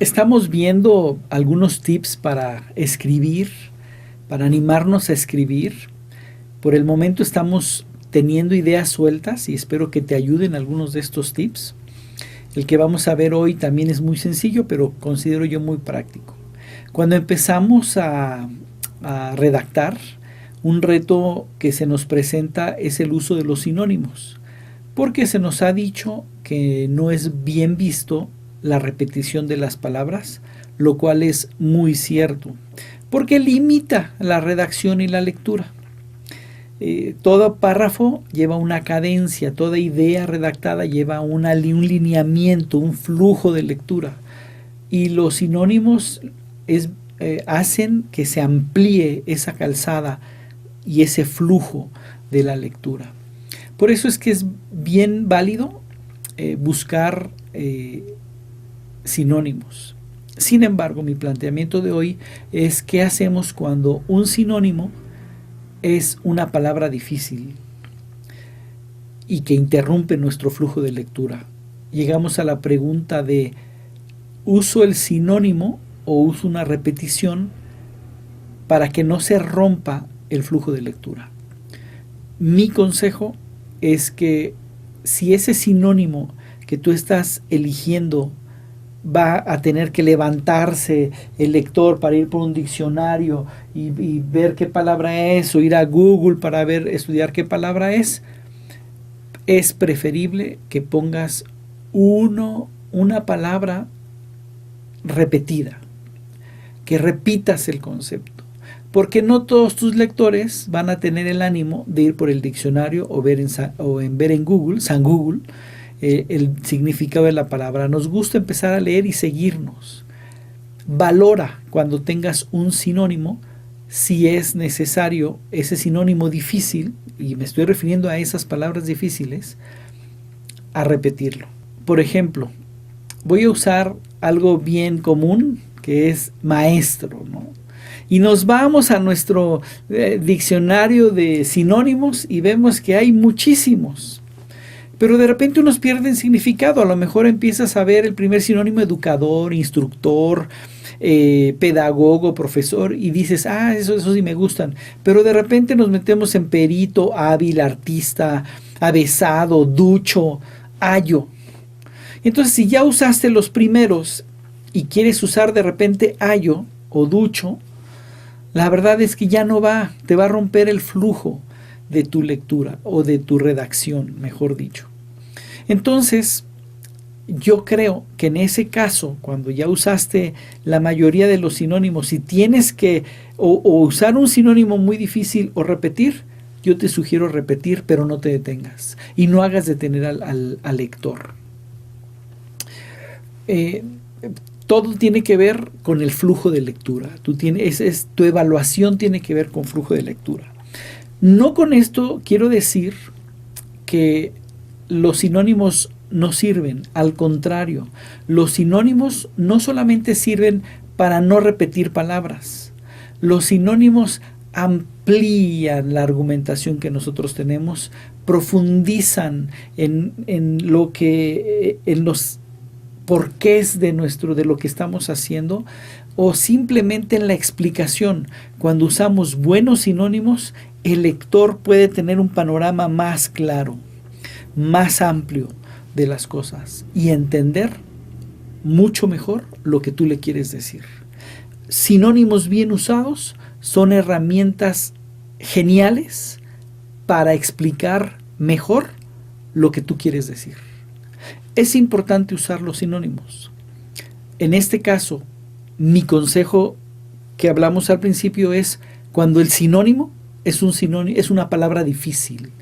Estamos viendo algunos tips para escribir, para animarnos a escribir. Por el momento estamos teniendo ideas sueltas y espero que te ayuden algunos de estos tips. El que vamos a ver hoy también es muy sencillo, pero considero yo muy práctico. Cuando empezamos a redactar, un reto que se nos presenta es el uso de los sinónimos, porque se nos ha dicho que no es bien visto la repetición de las palabras, lo cual es muy cierto, porque limita la redacción y la lectura. Todo párrafo lleva una cadencia, toda idea redactada lleva un lineamiento, un flujo de lectura, y los sinónimos hacen que se amplíe esa calzada y ese flujo de la lectura. Por eso es que es bien válido buscar sinónimos. Sin embargo, mi planteamiento de hoy es qué hacemos cuando un sinónimo es una palabra difícil y que interrumpe nuestro flujo de lectura. Llegamos a la pregunta de ¿uso el sinónimo o uso una repetición para que no se rompa el flujo de lectura? Mi consejo es que si ese sinónimo que tú estás eligiendo va a tener que levantarse el lector para ir por un diccionario y ver qué palabra es, o ir a Google para estudiar qué palabra es preferible que pongas una palabra repetida, que repitas el concepto, porque no todos tus lectores van a tener el ánimo de ir por el diccionario o ver en Google, San Google, el significado de la palabra. Nos gusta empezar a leer y seguirnos. Valora cuando tengas un sinónimo, si es necesario ese sinónimo difícil, y me estoy refiriendo a esas palabras difíciles, a repetirlo. Por ejemplo, voy a usar algo bien común, que es maestro, ¿no? Y nos vamos a nuestro diccionario de sinónimos y vemos que hay muchísimos. Pero de repente unos pierden significado. A lo mejor empiezas a ver el primer sinónimo: educador, instructor, pedagogo, profesor, y dices, esos sí me gustan. Pero de repente nos metemos en perito, hábil, artista, avesado, ducho, ayo. Entonces, si ya usaste los primeros y quieres usar de repente ayo o ducho, la verdad es que ya no te va a romper el flujo de tu lectura o de tu redacción, mejor dicho. Entonces, yo creo que en ese caso, cuando ya usaste la mayoría de los sinónimos, si tienes que o usar un sinónimo muy difícil o repetir, yo te sugiero repetir, pero no te detengas y no hagas detener al lector. Todo tiene que ver con el flujo de lectura. Tu evaluación tiene que ver con flujo de lectura. No con esto quiero decir que los sinónimos no sirven. Al contrario, los sinónimos no solamente sirven para no repetir palabras. Los sinónimos amplían la argumentación que nosotros tenemos, profundizan en los porqués de lo que estamos haciendo, o simplemente en la explicación. Cuando usamos buenos sinónimos, el lector puede tener un panorama más claro, más amplio de las cosas y entender mucho mejor lo que tú le quieres decir. Sinónimos bien usados son herramientas geniales para explicar mejor lo que tú quieres decir. Es importante usar los sinónimos. En este caso, mi consejo que hablamos al principio es cuando el sinónimo es una palabra difícil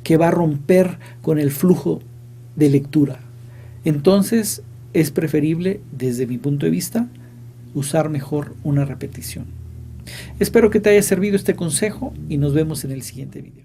que va a romper con el flujo de lectura. Entonces, es preferible, desde mi punto de vista, usar mejor una repetición. Espero que te haya servido este consejo y nos vemos en el siguiente video.